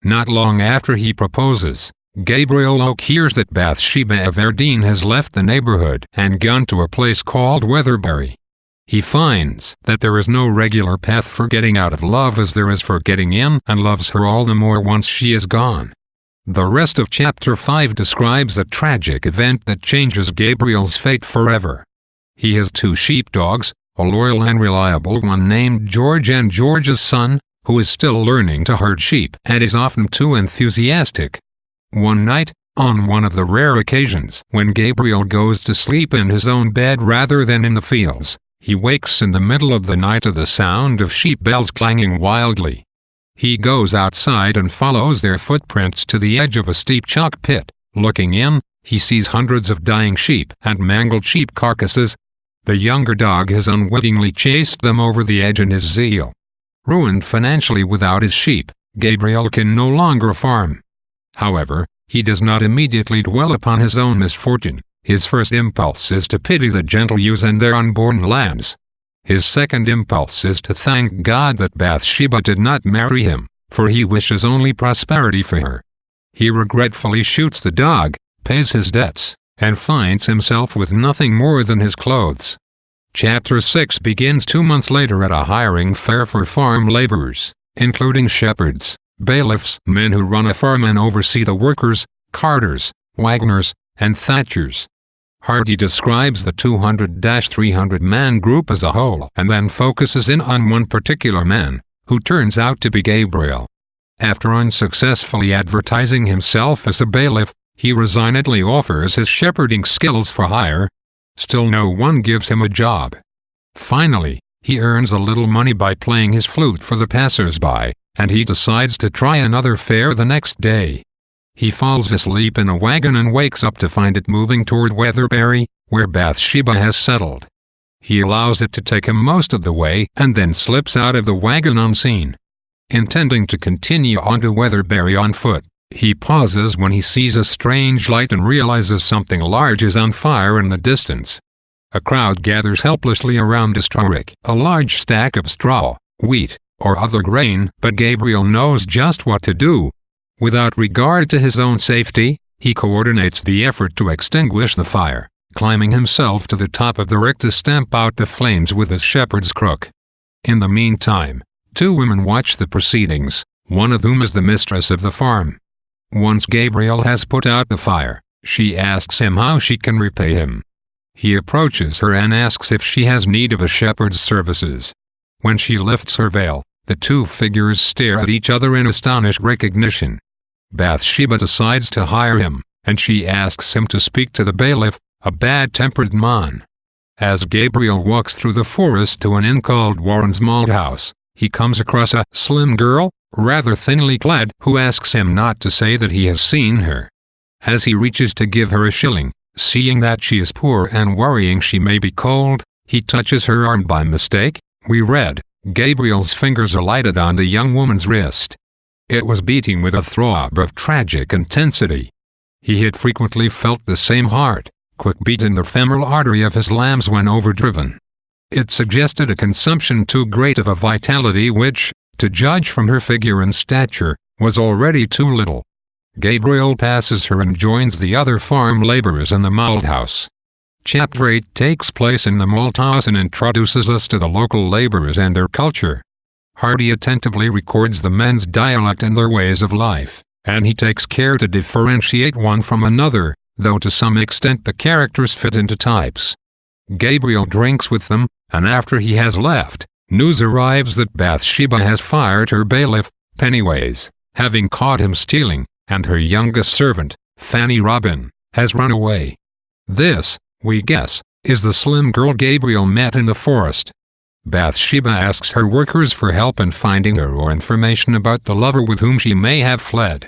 Not long after he proposes, Gabriel Oak hears that Bathsheba Everdeen has left the neighborhood and gone to a place called Weatherbury. He finds that there is no regular path for getting out of love as there is for getting in, and loves her all the more once she is gone. The rest of Chapter 5 describes a tragic event that changes Gabriel's fate forever. He has two sheepdogs, a loyal and reliable one named George and George's son, who is still learning to herd sheep and is often too enthusiastic. One night, on one of the rare occasions when Gabriel goes to sleep in his own bed rather than in the fields, he wakes in the middle of the night to the sound of sheep bells clanging wildly. He goes outside and follows their footprints to the edge of a steep chalk pit. Looking in, he sees hundreds of dying sheep and mangled sheep carcasses. The younger dog has unwittingly chased them over the edge in his zeal. Ruined financially without his sheep, Gabriel can no longer farm. However, he does not immediately dwell upon his own misfortune. His first impulse is to pity the gentle ewes and their unborn lambs. His second impulse is to thank God that Bathsheba did not marry him, for he wishes only prosperity for her. He regretfully shoots the dog, pays his debts, and finds himself with nothing more than his clothes. Chapter 6 begins 2 months later at a hiring fair for farm laborers, including shepherds, bailiffs, men who run a farm and oversee the workers, carters, wagoners, and thatchers. Hardy describes the 200-300 man group as a whole and then focuses in on one particular man, who turns out to be Gabriel. After unsuccessfully advertising himself as a bailiff, he resignedly offers his shepherding skills for hire. Still no one gives him a job. Finally, he earns a little money by playing his flute for the passers-by, and he decides to try another fair the next day. He falls asleep in a wagon and wakes up to find it moving toward Weatherbury, where Bathsheba has settled. He allows it to take him most of the way and then slips out of the wagon unseen. Intending to continue on to Weatherbury on foot, he pauses when he sees a strange light and realizes something large is on fire in the distance. A crowd gathers helplessly around a straw rick, a large stack of straw, wheat, or other grain, but Gabriel knows just what to do. Without regard to his own safety, he coordinates the effort to extinguish the fire, climbing himself to the top of the rick to stamp out the flames with his shepherd's crook. In the meantime, 2 women watch the proceedings, one of whom is the mistress of the farm. Once Gabriel has put out the fire, she asks him how she can repay him. He approaches her and asks if she has need of a shepherd's services. When she lifts her veil, the 2 figures stare at each other in astonished recognition. Bathsheba decides to hire him, and she asks him to speak to the bailiff, a bad-tempered man. As Gabriel walks through the forest to an inn called Warren's Malthouse, he comes across a slim girl, rather thinly clad, who asks him not to say that he has seen her. As he reaches to give her a shilling, seeing that she is poor and worrying she may be cold, he touches her arm by mistake. We read, Gabriel's fingers alighted on the young woman's wrist. It was beating with a throb of tragic intensity. He had frequently felt the same heart, quick beat in the femoral artery of his lambs when overdriven. It suggested a consumption too great of a vitality which, to judge from her figure and stature, was already too little. Gabriel passes her and joins the other farm laborers in the malthouse. Chapter 8 takes place in the malthouse and introduces us to the local laborers and their culture. Hardy attentively records the men's dialect and their ways of life, and he takes care to differentiate one from another, though to some extent the characters fit into types. Gabriel drinks with them, and after he has left, news arrives that Bathsheba has fired her bailiff, Pennyways, having caught him stealing, and her youngest servant, Fanny Robin, has run away. This, we guess, is the slim girl Gabriel met in the forest. Bathsheba asks her workers for help in finding her or information about the lover with whom she may have fled.